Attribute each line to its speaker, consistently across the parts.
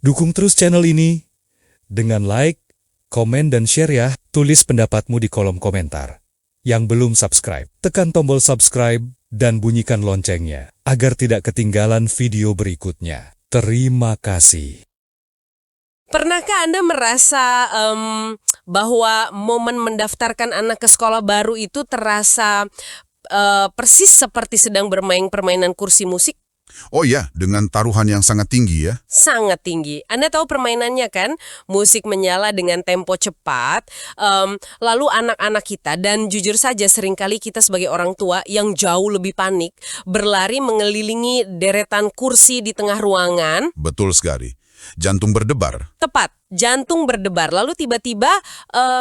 Speaker 1: Dukung terus channel ini dengan like, komen, dan share ya. Tulis pendapatmu di kolom komentar. Yang belum subscribe, tekan tombol subscribe dan bunyikan loncengnya agar tidak ketinggalan video berikutnya. Terima kasih.
Speaker 2: Pernahkah Anda merasa bahwa momen mendaftarkan anak ke sekolah baru itu terasa persis seperti sedang bermain permainan kursi musik?
Speaker 3: Oh ya, dengan taruhan yang sangat tinggi ya.
Speaker 2: Sangat tinggi. Anda tahu permainannya kan? Musik menyala dengan tempo cepat, lalu anak-anak kita, dan jujur saja seringkali kita sebagai orang tua yang jauh lebih panik, berlari mengelilingi deretan kursi di tengah ruangan.
Speaker 3: Betul sekali. Jantung berdebar.
Speaker 2: Tepat, jantung berdebar, lalu tiba-tiba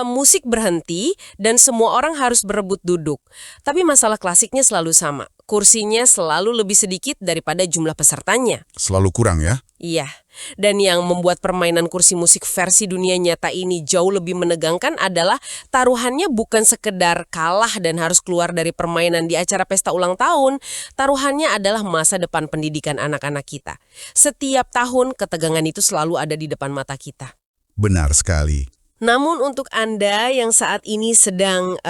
Speaker 2: musik berhenti dan semua orang harus berebut duduk. Tapi masalah klasiknya selalu sama. Kursinya selalu lebih sedikit daripada jumlah pesertanya.
Speaker 3: Selalu kurang ya?
Speaker 2: Iya, dan yang membuat permainan kursi musik versi dunia nyata ini jauh lebih menegangkan adalah taruhannya bukan sekedar kalah dan harus keluar dari permainan di acara pesta ulang tahun. Taruhannya adalah masa depan pendidikan anak-anak kita. Setiap tahun ketegangan itu selalu ada di depan mata kita.
Speaker 3: Benar sekali.
Speaker 2: Namun untuk Anda yang saat ini sedang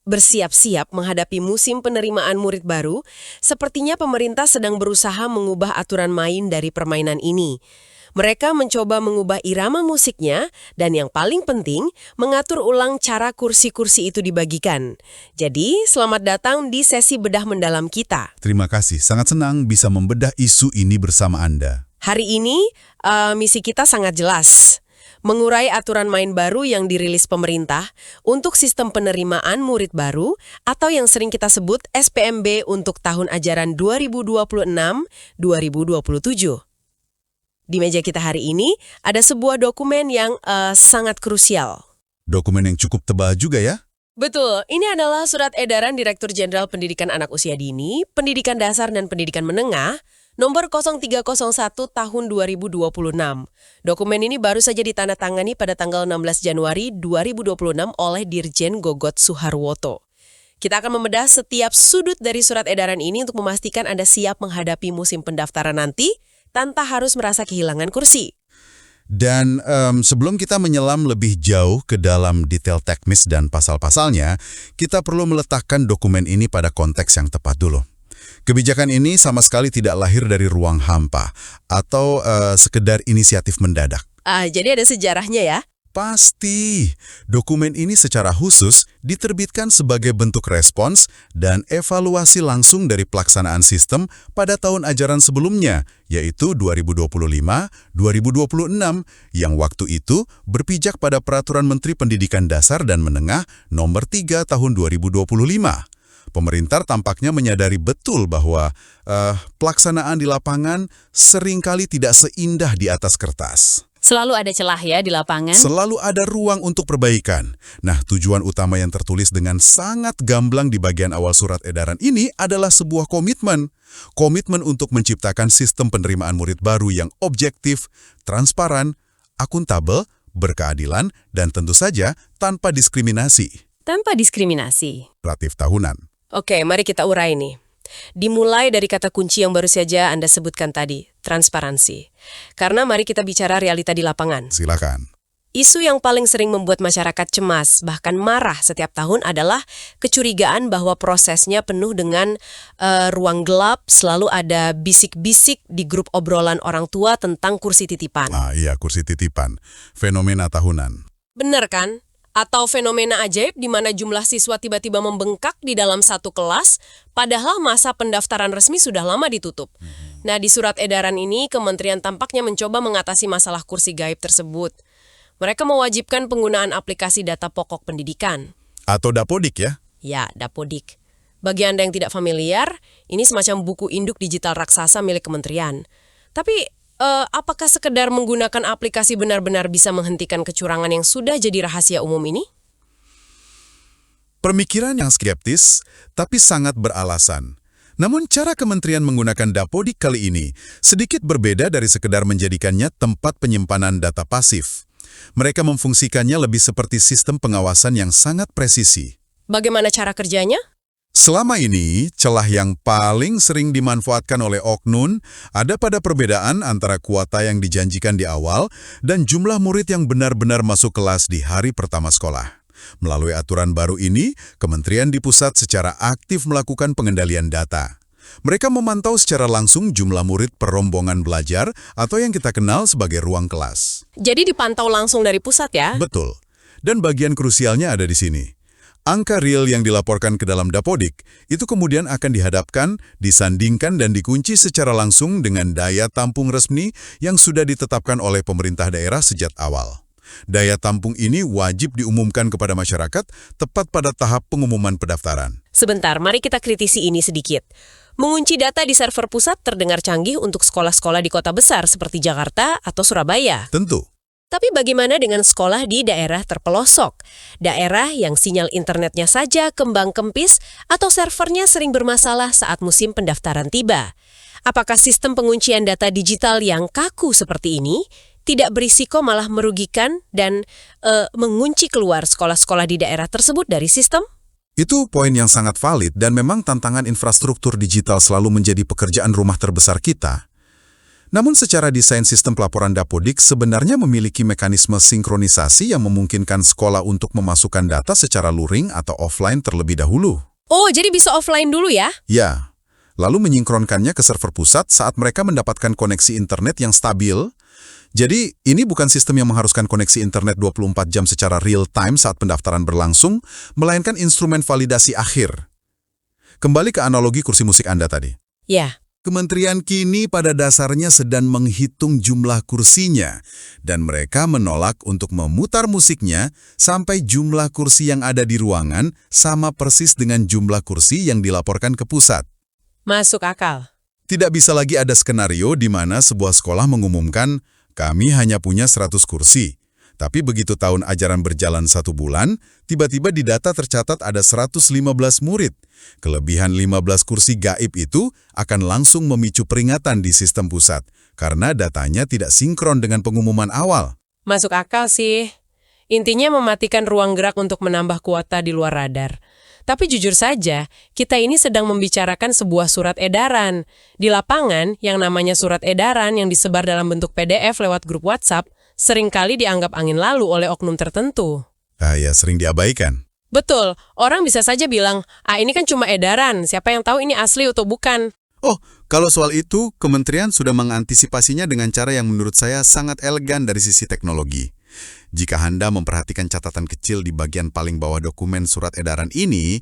Speaker 2: bersiap-siap menghadapi musim penerimaan murid baru, sepertinya pemerintah sedang berusaha mengubah aturan main dari permainan ini. Mereka mencoba mengubah irama musiknya dan yang paling penting, mengatur ulang cara kursi-kursi itu dibagikan. Jadi, selamat datang di sesi bedah mendalam kita.
Speaker 3: Terima kasih, sangat senang bisa membedah isu ini bersama Anda.
Speaker 2: Hari ini, misi kita sangat jelas. Mengurai aturan main baru yang dirilis pemerintah untuk sistem penerimaan murid baru atau yang sering kita sebut SPMB untuk tahun ajaran 2026-2027. Di meja kita hari ini ada sebuah dokumen yang sangat krusial.
Speaker 3: Dokumen yang cukup tebal juga ya?
Speaker 2: Betul, ini adalah Surat Edaran Direktur Jenderal Pendidikan Anak Usia Dini, Pendidikan Dasar dan Pendidikan Menengah, Nomor 0301 tahun 2026. Dokumen ini baru saja ditandatangani pada tanggal 16 Januari 2026 oleh Dirjen Gogot Suharwoto. Kita akan membedah setiap sudut dari surat edaran ini untuk memastikan Anda siap menghadapi musim pendaftaran nanti tanpa harus merasa kehilangan kursi.
Speaker 3: Dan sebelum kita menyelam lebih jauh ke dalam detail teknis dan pasal-pasalnya, kita perlu meletakkan dokumen ini pada konteks yang tepat dulu. Kebijakan ini sama sekali tidak lahir dari ruang hampa atau sekedar inisiatif mendadak.
Speaker 2: Jadi ada sejarahnya ya?
Speaker 3: Pasti. Dokumen ini secara khusus diterbitkan sebagai bentuk respons dan evaluasi langsung dari pelaksanaan sistem pada tahun ajaran sebelumnya, yaitu 2025-2026, yang waktu itu berpijak pada Peraturan Menteri Pendidikan Dasar dan Menengah Nomor 3 Tahun 2025. Pemerintah tampaknya menyadari betul bahwa pelaksanaan di lapangan seringkali tidak seindah di atas kertas.
Speaker 4: Selalu ada celah ya di lapangan.
Speaker 3: Selalu ada ruang untuk perbaikan. Nah, tujuan utama yang tertulis dengan sangat gamblang di bagian awal surat edaran ini adalah sebuah komitmen. Komitmen untuk menciptakan sistem penerimaan murid baru yang objektif, transparan, akuntabel, berkeadilan, dan tentu saja tanpa diskriminasi.
Speaker 4: Tanpa diskriminasi.
Speaker 3: Relatif tahunan.
Speaker 2: Oke, mari kita urai nih. Dimulai dari kata kunci yang baru saja Anda sebutkan tadi, transparansi. Karena mari kita bicara realita di lapangan.
Speaker 3: Silakan.
Speaker 2: Isu yang paling sering membuat masyarakat cemas, bahkan marah setiap tahun adalah kecurigaan bahwa prosesnya penuh dengan ruang gelap, selalu ada bisik-bisik di grup obrolan orang tua tentang kursi titipan.
Speaker 3: Iya, kursi titipan. Fenomena tahunan.
Speaker 2: Benar kan? Atau fenomena ajaib di mana jumlah siswa tiba-tiba membengkak di dalam satu kelas, padahal masa pendaftaran resmi sudah lama ditutup. Nah, di surat edaran ini, kementerian tampaknya mencoba mengatasi masalah kursi gaib tersebut. Mereka mewajibkan penggunaan aplikasi data pokok pendidikan.
Speaker 3: Atau Dapodik ya?
Speaker 2: Ya, Dapodik. Bagi Anda yang tidak familiar, ini semacam buku induk digital raksasa milik kementerian. Tapi, apakah sekedar menggunakan aplikasi benar-benar bisa menghentikan kecurangan yang sudah jadi rahasia umum ini?
Speaker 3: Pemikiran yang skeptis, tapi sangat beralasan. Namun cara kementerian menggunakan Dapodik kali ini sedikit berbeda dari sekedar menjadikannya tempat penyimpanan data pasif. Mereka memfungsikannya lebih seperti sistem pengawasan yang sangat presisi.
Speaker 2: Bagaimana cara kerjanya?
Speaker 3: Selama ini, celah yang paling sering dimanfaatkan oleh oknum ada pada perbedaan antara kuota yang dijanjikan di awal dan jumlah murid yang benar-benar masuk kelas di hari pertama sekolah. Melalui aturan baru ini, kementerian di pusat secara aktif melakukan pengendalian data. Mereka memantau secara langsung jumlah murid per rombongan belajar atau yang kita kenal sebagai ruang kelas.
Speaker 2: Jadi dipantau langsung dari pusat ya?
Speaker 3: Betul. Dan bagian krusialnya ada di sini. Angka real yang dilaporkan ke dalam Dapodik itu kemudian akan dihadapkan, disandingkan dan dikunci secara langsung dengan daya tampung resmi yang sudah ditetapkan oleh pemerintah daerah sejak awal. Daya tampung ini wajib diumumkan kepada masyarakat tepat pada tahap pengumuman pendaftaran.
Speaker 2: Sebentar, mari kita kritisi ini sedikit. Mengunci data di server pusat terdengar canggih untuk sekolah-sekolah di kota besar seperti Jakarta atau Surabaya.
Speaker 3: Tentu.
Speaker 2: Tapi bagaimana dengan sekolah di daerah terpelosok? Daerah yang sinyal internetnya saja kembang kempis atau servernya sering bermasalah saat musim pendaftaran tiba. Apakah sistem penguncian data digital yang kaku seperti ini tidak berisiko malah merugikan dan mengunci keluar sekolah-sekolah di daerah tersebut dari sistem?
Speaker 3: Itu poin yang sangat valid dan memang tantangan infrastruktur digital selalu menjadi pekerjaan rumah terbesar kita. Namun secara desain sistem pelaporan Dapodik sebenarnya memiliki mekanisme sinkronisasi yang memungkinkan sekolah untuk memasukkan data secara luring atau offline terlebih dahulu.
Speaker 2: Oh, jadi bisa offline dulu ya?
Speaker 3: Ya, lalu menyinkronkannya ke server pusat saat mereka mendapatkan koneksi internet yang stabil. Jadi, ini bukan sistem yang mengharuskan koneksi internet 24 jam secara real time saat pendaftaran berlangsung, melainkan instrumen validasi akhir. Kembali ke analogi kursi musik Anda tadi.
Speaker 2: Ya.
Speaker 3: Kementerian kini pada dasarnya sedang menghitung jumlah kursinya, dan mereka menolak untuk memutar musiknya sampai jumlah kursi yang ada di ruangan sama persis dengan jumlah kursi yang dilaporkan ke pusat.
Speaker 2: Masuk akal.
Speaker 3: Tidak bisa lagi ada skenario di mana sebuah sekolah mengumumkan, kami hanya punya 100 kursi. Tapi begitu tahun ajaran berjalan 1 bulan, tiba-tiba di data tercatat ada 115 murid. Kelebihan 15 kursi gaib itu akan langsung memicu peringatan di sistem pusat, karena datanya tidak sinkron dengan pengumuman awal.
Speaker 2: Masuk akal sih. Intinya mematikan ruang gerak untuk menambah kuota di luar radar. Tapi jujur saja, kita ini sedang membicarakan sebuah surat edaran. Di lapangan, yang namanya surat edaran yang disebar dalam bentuk PDF lewat grup WhatsApp, seringkali dianggap angin lalu oleh oknum tertentu.
Speaker 3: Ya, sering diabaikan.
Speaker 2: Betul, orang bisa saja bilang, ini kan cuma edaran, siapa yang tahu ini asli atau bukan.
Speaker 3: Oh, kalau soal itu, kementerian sudah mengantisipasinya dengan cara yang menurut saya sangat elegan dari sisi teknologi. Jika Anda memperhatikan catatan kecil di bagian paling bawah dokumen surat edaran ini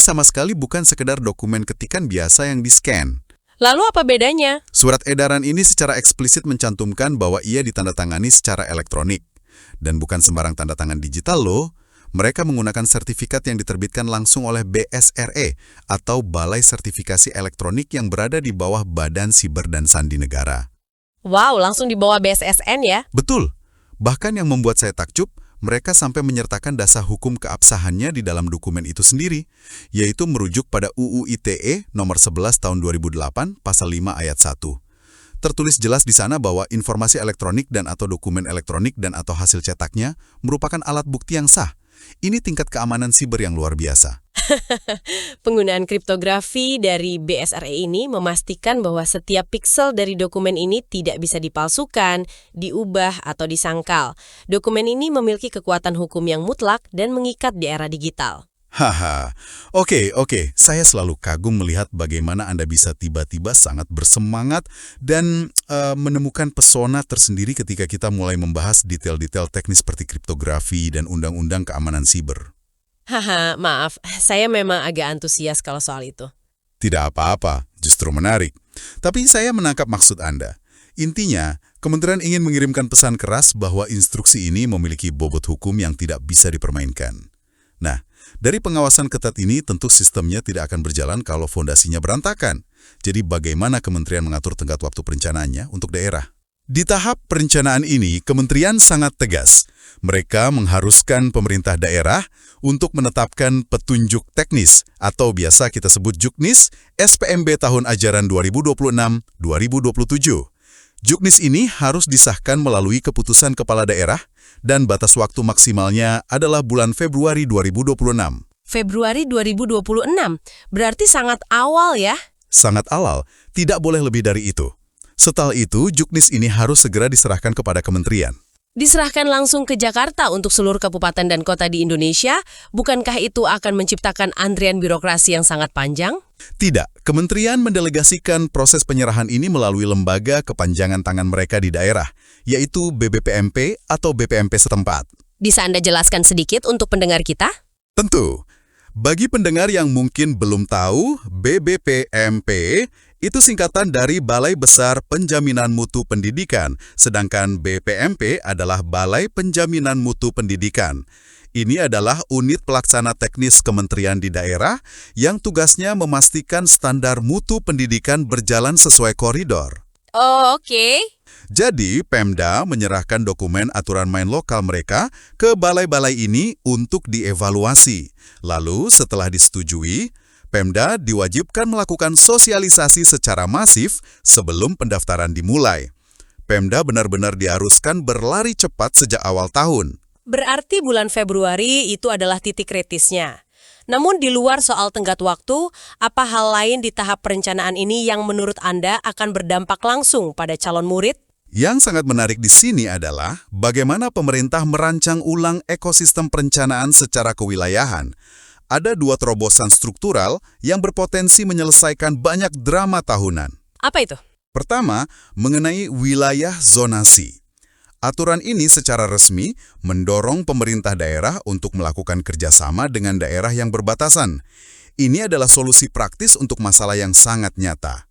Speaker 3: sama sekali bukan sekedar dokumen ketikan biasa yang di-scan.
Speaker 2: Lalu apa bedanya?
Speaker 3: Surat edaran ini secara eksplisit mencantumkan bahwa ia ditandatangani secara elektronik. Dan bukan sembarang tanda tangan digital loh. Mereka menggunakan sertifikat yang diterbitkan langsung oleh BSRE atau Balai Sertifikasi Elektronik yang berada di bawah Badan Siber dan Sandi Negara.
Speaker 2: Wow, langsung di bawah BSSN ya?
Speaker 3: Betul. Bahkan yang membuat saya takjub, mereka sampai menyertakan dasar hukum keabsahannya di dalam dokumen itu sendiri, yaitu merujuk pada UU ITE nomor 11 tahun 2008 pasal 5 ayat 1. Tertulis jelas di sana bahwa informasi elektronik dan atau dokumen elektronik dan atau hasil cetaknya merupakan alat bukti yang sah. Ini tingkat keamanan siber yang luar biasa.
Speaker 2: Penggunaan kriptografi dari BSRE ini memastikan bahwa setiap piksel dari dokumen ini tidak bisa dipalsukan, diubah, atau disangkal. Dokumen ini memiliki kekuatan hukum yang mutlak dan mengikat di era digital.
Speaker 3: Haha, oke. Saya selalu kagum melihat bagaimana Anda bisa tiba-tiba sangat bersemangat dan menemukan pesona tersendiri ketika kita mulai membahas detail-detail teknis seperti kriptografi dan undang-undang keamanan siber.
Speaker 2: Haha, maaf, saya memang agak antusias kalau soal itu.
Speaker 3: Tidak apa-apa, justru menarik. Tapi saya menangkap maksud Anda. Intinya, kementerian ingin mengirimkan pesan keras bahwa instruksi ini memiliki bobot hukum yang tidak bisa dipermainkan. Nah, dari pengawasan ketat ini tentu sistemnya tidak akan berjalan kalau fondasinya berantakan. Jadi bagaimana kementerian mengatur tenggat waktu perencanaannya untuk daerah? Di tahap perencanaan ini, kementerian sangat tegas. Mereka mengharuskan pemerintah daerah untuk menetapkan petunjuk teknis atau biasa kita sebut Juknis SPMB tahun ajaran 2026-2027. Juknis ini harus disahkan melalui keputusan kepala daerah dan batas waktu maksimalnya adalah bulan Februari 2026.
Speaker 2: Februari 2026. Berarti sangat awal ya.
Speaker 3: Sangat awal, tidak boleh lebih dari itu. Setelah itu, juknis ini harus segera diserahkan kepada kementerian.
Speaker 2: Diserahkan langsung ke Jakarta untuk seluruh kabupaten dan kota di Indonesia, bukankah itu akan menciptakan antrian birokrasi yang sangat panjang?
Speaker 3: Tidak, kementerian mendelegasikan proses penyerahan ini melalui lembaga kepanjangan tangan mereka di daerah, yaitu BBPMP atau BPMP setempat.
Speaker 2: Bisa Anda jelaskan sedikit untuk pendengar kita?
Speaker 3: Tentu. Bagi pendengar yang mungkin belum tahu, BBPMP itu singkatan dari Balai Besar Penjaminan Mutu Pendidikan, sedangkan BPMP adalah Balai Penjaminan Mutu Pendidikan. Ini adalah unit pelaksana teknis kementerian di daerah yang tugasnya memastikan standar mutu pendidikan berjalan sesuai koridor.
Speaker 2: Oh, oke.
Speaker 3: Jadi, Pemda menyerahkan dokumen aturan main lokal mereka ke balai-balai ini untuk dievaluasi. Lalu, setelah disetujui, Pemda diwajibkan melakukan sosialisasi secara masif sebelum pendaftaran dimulai. Pemda benar-benar diharuskan berlari cepat sejak awal tahun.
Speaker 2: Berarti bulan Februari itu adalah titik kritisnya. Namun di luar soal tenggat waktu, apa hal lain di tahap perencanaan ini yang menurut Anda akan berdampak langsung pada calon murid?
Speaker 3: Yang sangat menarik di sini adalah bagaimana pemerintah merancang ulang ekosistem perencanaan secara kewilayahan. Ada dua terobosan struktural yang berpotensi menyelesaikan banyak drama tahunan.
Speaker 2: Apa itu?
Speaker 3: Pertama, mengenai wilayah zonasi. Aturan ini secara resmi mendorong pemerintah daerah untuk melakukan kerjasama dengan daerah yang berbatasan. Ini adalah solusi praktis untuk masalah yang sangat nyata.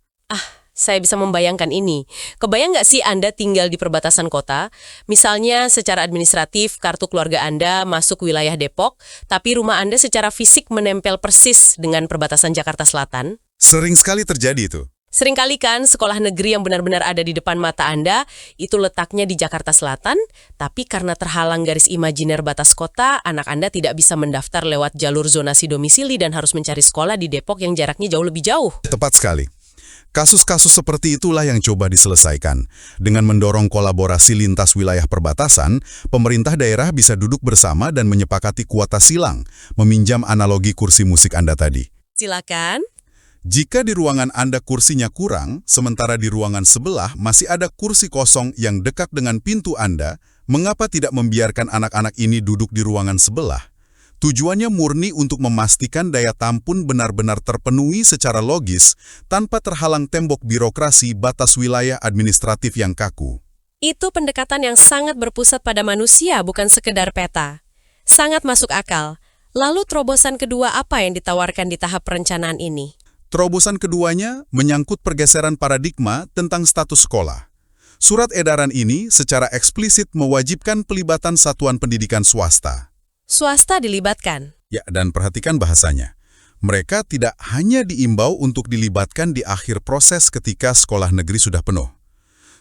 Speaker 2: Saya bisa membayangkan ini. Kebayang nggak sih Anda tinggal di perbatasan kota? Misalnya secara administratif, kartu keluarga Anda masuk wilayah Depok, tapi rumah Anda secara fisik menempel persis dengan perbatasan Jakarta Selatan.
Speaker 3: Sering sekali terjadi itu.
Speaker 2: Seringkali kan sekolah negeri yang benar-benar ada di depan mata Anda, itu letaknya di Jakarta Selatan, tapi karena terhalang garis imajiner batas kota, anak Anda tidak bisa mendaftar lewat jalur zonasi domisili dan harus mencari sekolah di Depok yang jaraknya jauh lebih jauh.
Speaker 3: Tepat sekali. Kasus-kasus seperti itulah yang coba diselesaikan. Dengan mendorong kolaborasi lintas wilayah perbatasan, pemerintah daerah bisa duduk bersama dan menyepakati kuota silang, meminjam analogi kursi musik Anda tadi.
Speaker 2: Silakan.
Speaker 3: Jika di ruangan Anda kursinya kurang, sementara di ruangan sebelah masih ada kursi kosong yang dekat dengan pintu Anda, mengapa tidak membiarkan anak-anak ini duduk di ruangan sebelah? Tujuannya murni untuk memastikan daya tampung benar-benar terpenuhi secara logis tanpa terhalang tembok birokrasi batas wilayah administratif yang kaku.
Speaker 2: Itu pendekatan yang sangat berpusat pada manusia, bukan sekedar peta. Sangat masuk akal. Lalu terobosan kedua apa yang ditawarkan di tahap perencanaan ini?
Speaker 3: Terobosan keduanya menyangkut pergeseran paradigma tentang status sekolah. Surat edaran ini secara eksplisit mewajibkan pelibatan satuan pendidikan swasta.
Speaker 2: Swasta dilibatkan.
Speaker 3: Ya, dan perhatikan bahasanya. Mereka tidak hanya diimbau untuk dilibatkan di akhir proses ketika sekolah negeri sudah penuh.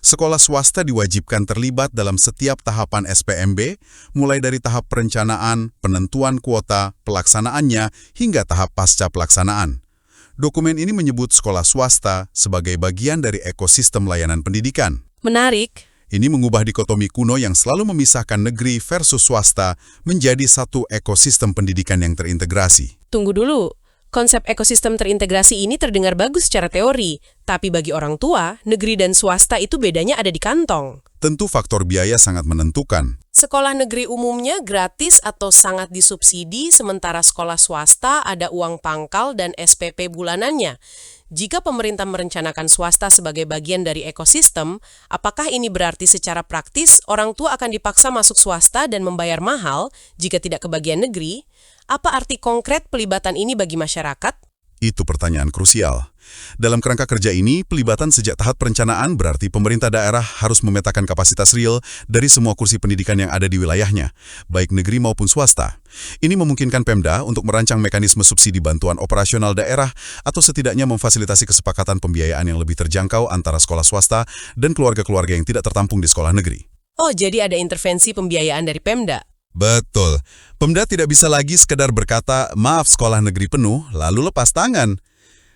Speaker 3: Sekolah swasta diwajibkan terlibat dalam setiap tahapan SPMB, mulai dari tahap perencanaan, penentuan kuota, pelaksanaannya, hingga tahap pasca pelaksanaan. Dokumen ini menyebut sekolah swasta sebagai bagian dari ekosistem layanan pendidikan.
Speaker 2: Menarik.
Speaker 3: Ini mengubah dikotomi kuno yang selalu memisahkan negeri versus swasta menjadi satu ekosistem pendidikan yang terintegrasi.
Speaker 2: Tunggu dulu. Konsep ekosistem terintegrasi ini terdengar bagus secara teori, tapi bagi orang tua, negeri dan swasta itu bedanya ada di kantong.
Speaker 3: Tentu faktor biaya sangat menentukan.
Speaker 2: Sekolah negeri umumnya gratis atau sangat disubsidi, sementara sekolah swasta ada uang pangkal dan SPP bulanannya. Jika pemerintah merencanakan swasta sebagai bagian dari ekosistem, apakah ini berarti secara praktis orang tua akan dipaksa masuk swasta dan membayar mahal jika tidak ke bagian negeri? Apa arti konkret pelibatan ini bagi masyarakat?
Speaker 3: Itu pertanyaan krusial. Dalam kerangka kerja ini, pelibatan sejak tahap perencanaan berarti pemerintah daerah harus memetakan kapasitas real dari semua kursi pendidikan yang ada di wilayahnya, baik negeri maupun swasta. Ini memungkinkan Pemda untuk merancang mekanisme subsidi bantuan operasional daerah atau setidaknya memfasilitasi kesepakatan pembiayaan yang lebih terjangkau antara sekolah swasta dan keluarga-keluarga yang tidak tertampung di sekolah negeri.
Speaker 2: Oh, jadi ada intervensi pembiayaan dari Pemda?
Speaker 3: Betul. Pemda tidak bisa lagi sekedar berkata, maaf sekolah negeri penuh, lalu lepas tangan.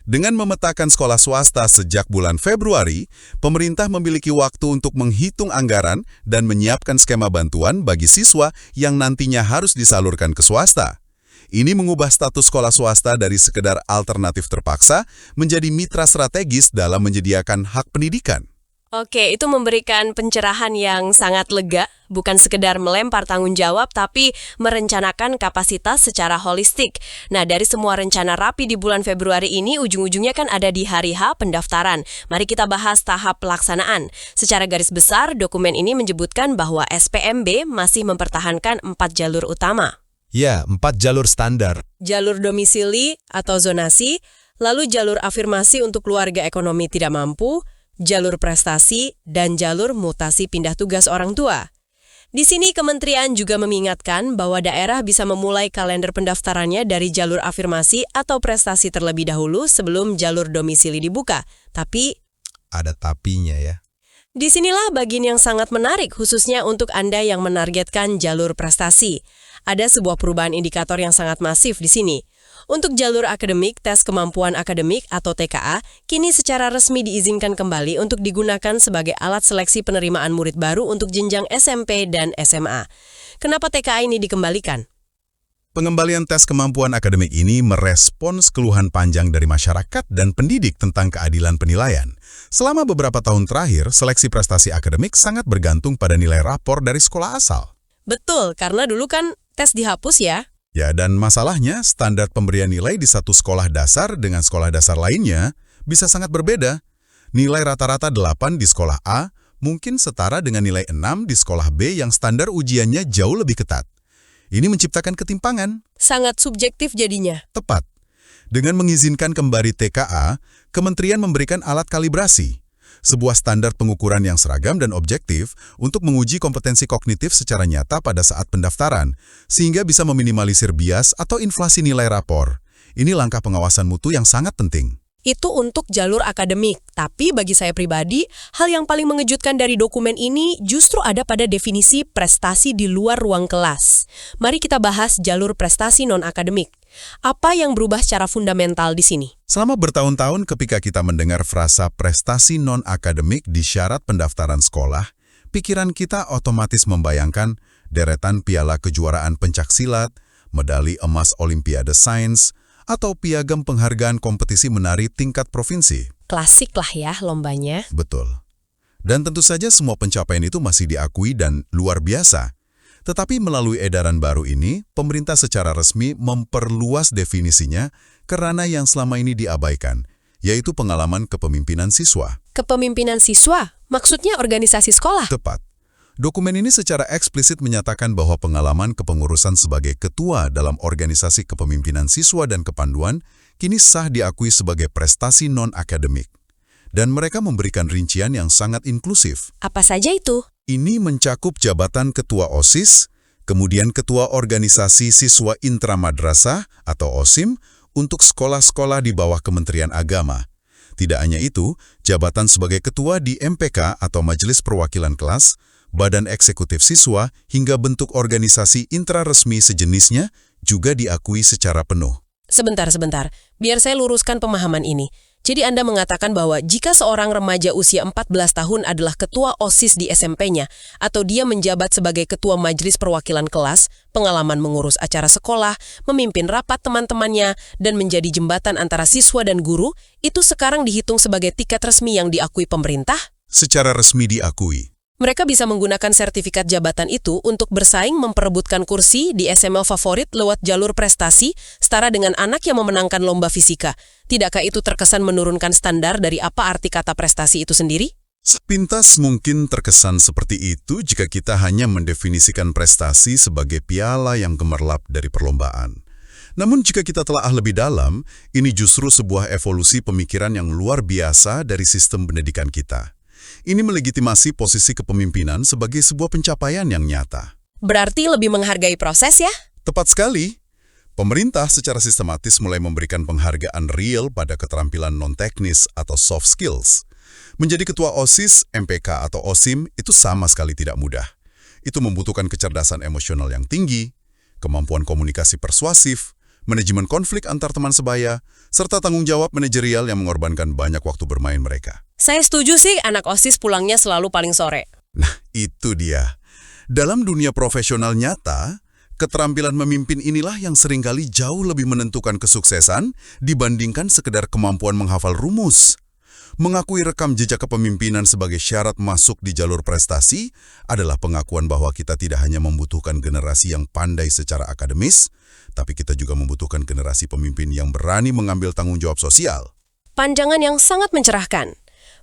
Speaker 3: Dengan memetakan sekolah swasta sejak bulan Februari, pemerintah memiliki waktu untuk menghitung anggaran dan menyiapkan skema bantuan bagi siswa yang nantinya harus disalurkan ke swasta. Ini mengubah status sekolah swasta dari sekedar alternatif terpaksa menjadi mitra strategis dalam menyediakan hak pendidikan.
Speaker 2: Oke, itu memberikan pencerahan yang sangat lega, bukan sekedar melempar tanggung jawab, tapi merencanakan kapasitas secara holistik. Nah, dari semua rencana rapi di bulan Februari ini, ujung-ujungnya kan ada di hari H pendaftaran. Mari kita bahas tahap pelaksanaan. Secara garis besar, dokumen ini menyebutkan bahwa SPMB masih mempertahankan 4 jalur utama.
Speaker 5: Ya, 4 jalur standar.
Speaker 2: Jalur domisili atau zonasi, lalu jalur afirmasi untuk keluarga ekonomi tidak mampu, jalur prestasi, dan jalur mutasi pindah tugas orang tua. Di sini kementerian juga mengingatkan bahwa daerah bisa memulai kalender pendaftarannya dari jalur afirmasi atau prestasi terlebih dahulu sebelum jalur domisili dibuka. Tapi
Speaker 5: Ada tapinya ya.
Speaker 2: disinilah bagian yang sangat menarik khususnya untuk Anda yang menargetkan jalur prestasi. Ada sebuah perubahan indikator yang sangat masif di sini. Untuk jalur akademik, tes kemampuan akademik atau TKA, kini secara resmi diizinkan kembali untuk digunakan sebagai alat seleksi penerimaan murid baru untuk jenjang SMP dan SMA. Kenapa TKA ini dikembalikan?
Speaker 3: Pengembalian tes kemampuan akademik ini merespons keluhan panjang dari masyarakat dan pendidik tentang keadilan penilaian. Selama beberapa tahun terakhir, seleksi prestasi akademik sangat bergantung pada nilai rapor dari sekolah asal.
Speaker 2: Betul, karena dulu kan tes dihapus ya.
Speaker 3: Ya, dan masalahnya standar pemberian nilai di satu sekolah dasar dengan sekolah dasar lainnya bisa sangat berbeda. Nilai rata-rata 8 di sekolah A mungkin setara dengan nilai 6 di sekolah B yang standar ujiannya jauh lebih ketat. Ini menciptakan ketimpangan.
Speaker 2: Sangat subjektif jadinya.
Speaker 3: Tepat. Dengan mengizinkan kembali TKA, kementerian memberikan alat kalibrasi. Sebuah standar pengukuran yang seragam dan objektif untuk menguji kompetensi kognitif secara nyata pada saat pendaftaran, sehingga bisa meminimalisir bias atau inflasi nilai rapor. Ini langkah pengawasan mutu yang sangat penting.
Speaker 2: Itu untuk jalur akademik. Tapi bagi saya pribadi, hal yang paling mengejutkan dari dokumen ini justru ada pada definisi prestasi di luar ruang kelas. Mari kita bahas jalur prestasi non-akademik. Apa yang berubah secara fundamental di sini?
Speaker 3: Selama bertahun-tahun ketika kita mendengar frasa prestasi non-akademik di syarat pendaftaran sekolah, pikiran kita otomatis membayangkan deretan piala kejuaraan pencaksilat, medali emas Olimpiade Sains, atau piagam penghargaan kompetisi menari tingkat provinsi.
Speaker 2: Klasik lah ya lombanya.
Speaker 3: Betul. Dan tentu saja semua pencapaian itu masih diakui dan luar biasa. Tetapi melalui edaran baru ini, pemerintah secara resmi memperluas definisinya ke ranah yang selama ini diabaikan, yaitu pengalaman kepemimpinan siswa.
Speaker 2: Kepemimpinan siswa? Maksudnya organisasi sekolah?
Speaker 3: Tepat. Dokumen ini secara eksplisit menyatakan bahwa pengalaman kepengurusan sebagai ketua dalam organisasi kepemimpinan siswa dan kepanduan kini sah diakui sebagai prestasi non-akademik. Dan mereka memberikan rincian yang sangat inklusif.
Speaker 2: Apa saja itu?
Speaker 3: Ini mencakup jabatan ketua OSIS, kemudian ketua organisasi siswa intramadrasah atau OSIM untuk sekolah-sekolah di bawah Kementerian Agama. Tidak hanya itu, jabatan sebagai ketua di MPK atau Majelis Perwakilan Kelas, Badan Eksekutif Siswa, hingga bentuk organisasi intraresmi sejenisnya juga diakui secara penuh.
Speaker 2: Sebentar. Biar saya luruskan pemahaman ini. Jadi Anda mengatakan bahwa jika seorang remaja usia 14 tahun adalah ketua OSIS di SMP-nya, atau dia menjabat sebagai ketua Majelis Perwakilan Kelas, pengalaman mengurus acara sekolah, memimpin rapat teman-temannya, dan menjadi jembatan antara siswa dan guru, itu sekarang dihitung sebagai tiket resmi yang diakui pemerintah?
Speaker 3: Secara resmi diakui.
Speaker 2: Mereka bisa menggunakan sertifikat jabatan itu untuk bersaing memperebutkan kursi di SML favorit lewat jalur prestasi, setara dengan anak yang memenangkan lomba fisika. Tidakkah itu terkesan menurunkan standar dari apa arti kata prestasi itu sendiri?
Speaker 3: Sepintas mungkin terkesan seperti itu jika kita hanya mendefinisikan prestasi sebagai piala yang gemerlap dari perlombaan. Namun jika kita telaah lebih dalam, ini justru sebuah evolusi pemikiran yang luar biasa dari sistem pendidikan kita. Ini melegitimasi posisi kepemimpinan sebagai sebuah pencapaian yang nyata.
Speaker 2: Berarti lebih menghargai proses ya?
Speaker 3: Tepat sekali. Pemerintah secara sistematis mulai memberikan penghargaan real pada keterampilan non-teknis atau soft skills. Menjadi ketua OSIS, MPK atau OSIM itu sama sekali tidak mudah. Itu membutuhkan kecerdasan emosional yang tinggi, kemampuan komunikasi persuasif, manajemen konflik antar teman sebaya, serta tanggung jawab manajerial yang mengorbankan banyak waktu bermain mereka.
Speaker 2: Saya setuju sih anak OSIS pulangnya selalu paling sore.
Speaker 3: Nah, itu dia. Dalam dunia profesional nyata, Keterampilan memimpin inilah yang seringkali jauh lebih menentukan kesuksesan dibandingkan sekedar kemampuan menghafal rumus. Mengakui rekam jejak kepemimpinan sebagai syarat masuk di jalur prestasi adalah pengakuan bahwa kita tidak hanya membutuhkan generasi yang pandai secara akademis, tapi kita juga membutuhkan generasi pemimpin yang berani mengambil tanggung jawab sosial.
Speaker 2: Pandangan yang sangat mencerahkan.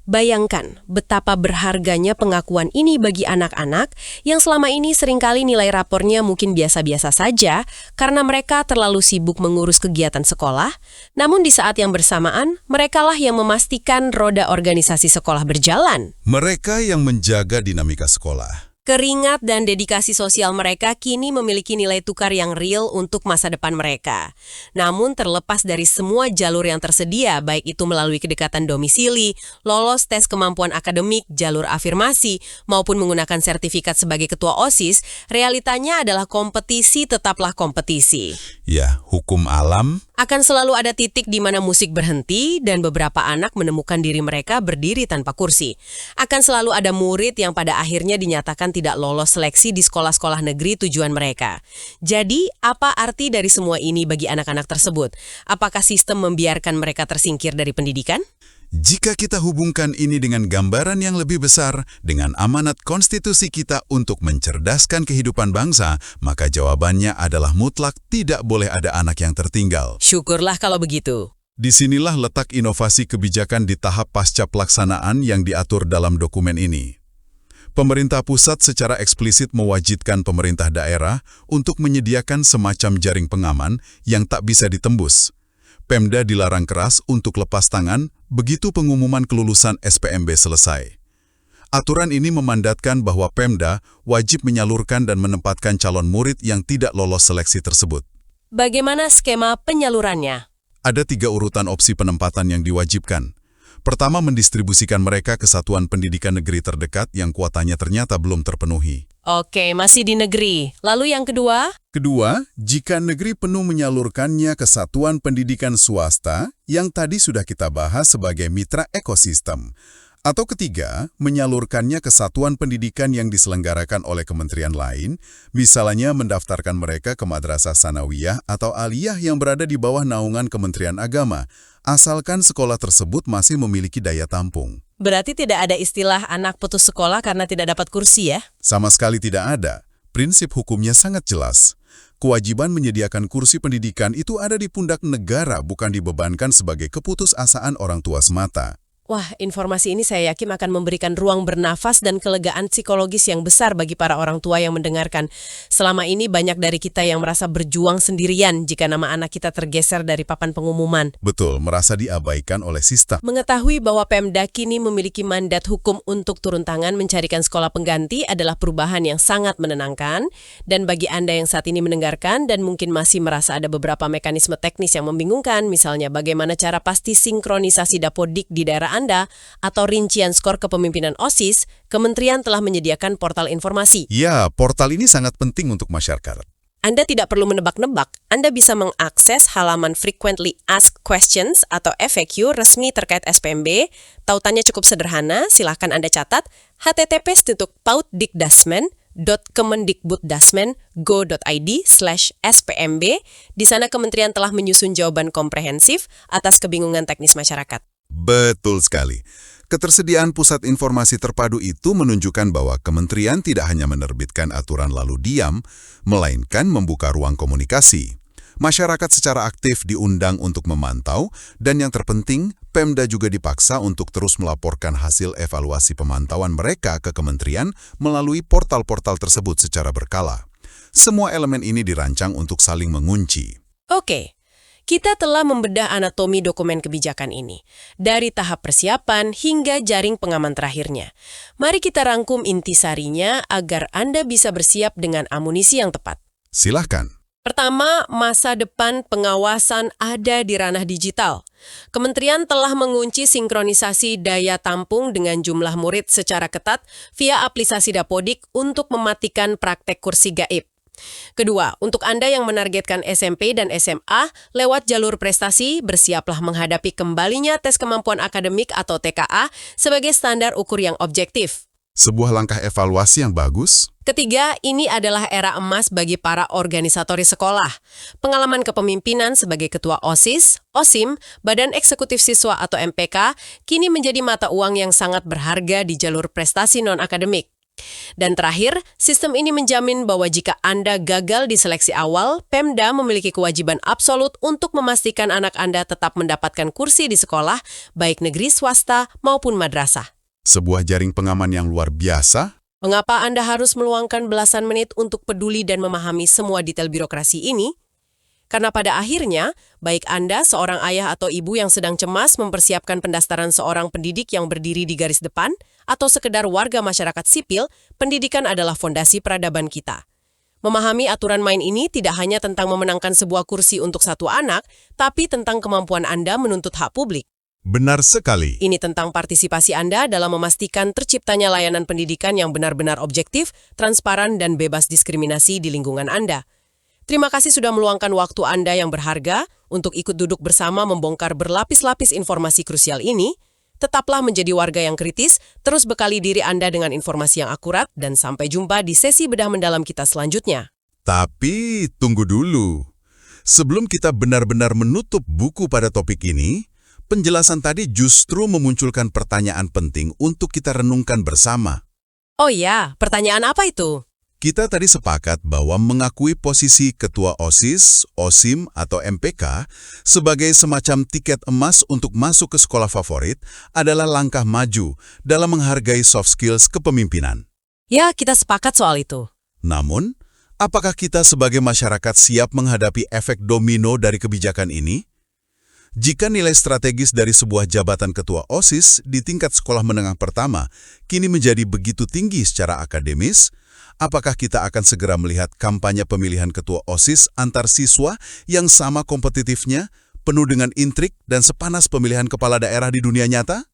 Speaker 2: Bayangkan betapa berharganya pengakuan ini bagi anak-anak yang selama ini seringkali nilai rapornya mungkin biasa-biasa saja karena mereka terlalu sibuk mengurus kegiatan sekolah, namun di saat yang bersamaan, merekalah yang memastikan roda organisasi sekolah berjalan.
Speaker 3: Mereka yang menjaga dinamika sekolah.
Speaker 2: Keringat dan dedikasi sosial mereka kini memiliki nilai tukar yang real untuk masa depan mereka. Namun terlepas dari semua jalur yang tersedia, baik itu melalui kedekatan domisili, lolos tes kemampuan akademik, jalur afirmasi, maupun menggunakan sertifikat sebagai ketua OSIS, realitanya adalah kompetisi tetaplah kompetisi.
Speaker 3: Ya, hukum alam.
Speaker 2: Akan selalu ada titik di mana musik berhenti dan beberapa anak menemukan diri mereka berdiri tanpa kursi. Akan selalu ada murid yang pada akhirnya dinyatakan tidak lolos seleksi di sekolah-sekolah negeri tujuan mereka. Jadi, apa arti dari semua ini bagi anak-anak tersebut? Apakah sistem membiarkan mereka tersingkir dari pendidikan?
Speaker 3: Jika kita hubungkan ini dengan gambaran yang lebih besar, dengan amanat konstitusi kita untuk mencerdaskan kehidupan bangsa, maka jawabannya adalah mutlak tidak boleh ada anak yang tertinggal.
Speaker 2: Syukurlah kalau begitu.
Speaker 3: Disinilah letak inovasi kebijakan di tahap pasca pelaksanaan yang diatur dalam dokumen ini. Pemerintah pusat secara eksplisit mewajibkan pemerintah daerah untuk menyediakan semacam jaring pengaman yang tak bisa ditembus. Pemda dilarang keras untuk lepas tangan begitu pengumuman kelulusan SPMB selesai. Aturan ini memandatkan bahwa Pemda wajib menyalurkan dan menempatkan calon murid yang tidak lolos seleksi tersebut.
Speaker 2: Bagaimana skema penyalurannya?
Speaker 3: Ada 3 urutan opsi penempatan yang diwajibkan. Pertama, mendistribusikan mereka ke satuan pendidikan negeri terdekat yang kuotanya ternyata belum terpenuhi.
Speaker 2: Oke, masih di negeri. Lalu yang kedua?
Speaker 3: Kedua, jika negeri penuh menyalurkannya ke satuan pendidikan swasta yang tadi sudah kita bahas sebagai mitra ekosistem. Atau ketiga, menyalurkannya ke satuan pendidikan yang diselenggarakan oleh kementerian lain, misalnya mendaftarkan mereka ke madrasah sanawiyah atau aliyah yang berada di bawah naungan Kementerian Agama, asalkan sekolah tersebut masih memiliki daya tampung.
Speaker 2: Berarti tidak ada istilah anak putus sekolah karena tidak dapat kursi ya?
Speaker 3: Sama sekali tidak ada. Prinsip hukumnya sangat jelas. Kewajiban menyediakan kursi pendidikan itu ada di pundak negara, bukan dibebankan sebagai keputusasaan orang tua semata.
Speaker 2: Wah, informasi ini saya yakin akan memberikan ruang bernafas dan kelegaan psikologis yang besar bagi para orang tua yang mendengarkan. Selama ini banyak dari kita yang merasa berjuang sendirian jika nama anak kita tergeser dari papan pengumuman.
Speaker 3: Betul, merasa diabaikan oleh sistem.
Speaker 2: Mengetahui bahwa Pemda kini memiliki mandat hukum untuk turun tangan mencarikan sekolah pengganti adalah perubahan yang sangat menenangkan. Dan bagi Anda yang saat ini mendengarkan dan mungkin masih merasa ada beberapa mekanisme teknis yang membingungkan, misalnya bagaimana cara pasti sinkronisasi dapodik di daerah Anda atau rincian skor kepemimpinan OSIS, Kementerian telah menyediakan portal informasi.
Speaker 3: Ya, portal ini sangat penting untuk masyarakat.
Speaker 2: Anda tidak perlu menebak-nebak. Anda bisa mengakses halaman Frequently Asked Questions atau FAQ resmi terkait SPMB. Tautannya cukup sederhana, silahkan Anda catat https://pautdikdasmen.kemendikbuddasmen.go.id/spmb. Di sana Kementerian telah menyusun jawaban komprehensif atas kebingungan teknis masyarakat.
Speaker 3: Betul sekali. Ketersediaan pusat informasi terpadu itu menunjukkan bahwa kementerian tidak hanya menerbitkan aturan lalu diam, melainkan membuka ruang komunikasi. Masyarakat secara aktif diundang untuk memantau, dan yang terpenting, Pemda juga dipaksa untuk terus melaporkan hasil evaluasi pemantauan mereka ke kementerian melalui portal-portal tersebut secara berkala. Semua elemen ini dirancang untuk saling mengunci.
Speaker 2: Oke. Kita telah membedah anatomi dokumen kebijakan ini, dari tahap persiapan hingga jaring pengaman terakhirnya. Mari kita rangkum intisarinya agar Anda bisa bersiap dengan amunisi yang tepat.
Speaker 3: Silahkan.
Speaker 2: Pertama, masa depan pengawasan ada di ranah digital. Kementerian telah mengunci sinkronisasi daya tampung dengan jumlah murid secara ketat via aplikasi Dapodik untuk mematikan praktek kursi gaib. Kedua, untuk Anda yang menargetkan SMP dan SMA lewat jalur prestasi, bersiaplah menghadapi kembalinya tes kemampuan akademik atau TKA sebagai standar ukur yang objektif.
Speaker 3: Sebuah langkah evaluasi yang bagus.
Speaker 2: Ketiga, ini adalah era emas bagi para organisatoris sekolah. Pengalaman kepemimpinan sebagai ketua OSIS, OSIM, Badan Eksekutif Siswa atau MPK, kini menjadi mata uang yang sangat berharga di jalur prestasi non-akademik. Dan terakhir, sistem ini menjamin bahwa jika Anda gagal di seleksi awal, Pemda memiliki kewajiban absolut untuk memastikan anak Anda tetap mendapatkan kursi di sekolah, baik negeri swasta maupun madrasah.
Speaker 3: Sebuah jaring pengaman yang luar biasa.
Speaker 2: Mengapa Anda harus meluangkan belasan menit untuk peduli dan memahami semua detail birokrasi ini? Karena pada akhirnya, baik Anda seorang ayah atau ibu yang sedang cemas mempersiapkan pendaftaran seorang pendidik yang berdiri di garis depan, atau sekedar warga masyarakat sipil, pendidikan adalah fondasi peradaban kita. Memahami aturan main ini tidak hanya tentang memenangkan sebuah kursi untuk satu anak, tapi tentang kemampuan Anda menuntut hak publik.
Speaker 3: Benar sekali.
Speaker 2: Ini tentang partisipasi Anda dalam memastikan terciptanya layanan pendidikan yang benar-benar objektif, transparan, dan bebas diskriminasi di lingkungan Anda. Terima kasih sudah meluangkan waktu Anda yang berharga untuk ikut duduk bersama membongkar berlapis-lapis informasi krusial ini. Tetaplah menjadi warga yang kritis, terus bekali diri Anda dengan informasi yang akurat, dan sampai jumpa di sesi bedah mendalam kita selanjutnya.
Speaker 3: Tapi tunggu dulu. Sebelum kita benar-benar menutup buku pada topik ini, penjelasan tadi justru memunculkan pertanyaan penting untuk kita renungkan bersama.
Speaker 2: Oh ya, pertanyaan apa itu?
Speaker 3: Kita tadi sepakat bahwa mengakui posisi ketua OSIS, OSIM, atau MPK sebagai semacam tiket emas untuk masuk ke sekolah favorit adalah langkah maju dalam menghargai soft skills kepemimpinan.
Speaker 2: Ya, kita sepakat soal itu.
Speaker 3: Namun, apakah kita sebagai masyarakat siap menghadapi efek domino dari kebijakan ini? Jika nilai strategis dari sebuah jabatan ketua OSIS di tingkat sekolah menengah pertama kini menjadi begitu tinggi secara akademis, apakah kita akan segera melihat kampanye pemilihan ketua OSIS antar siswa yang sama kompetitifnya, penuh dengan intrik dan sepanas pemilihan kepala daerah di dunia nyata?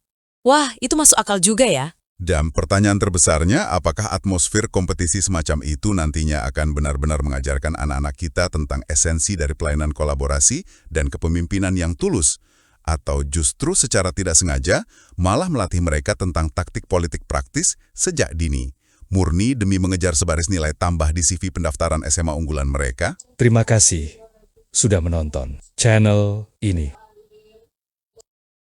Speaker 2: Wah, itu masuk akal juga ya.
Speaker 3: Dan pertanyaan terbesarnya, apakah atmosfer kompetisi semacam itu nantinya akan benar-benar mengajarkan anak-anak kita tentang esensi dari pelayanan kolaborasi dan kepemimpinan yang tulus? Atau justru secara tidak sengaja malah melatih mereka tentang taktik politik praktis sejak dini, murni demi mengejar sebaris nilai tambah di CV pendaftaran SMA unggulan mereka?
Speaker 1: Terima kasih sudah menonton channel ini.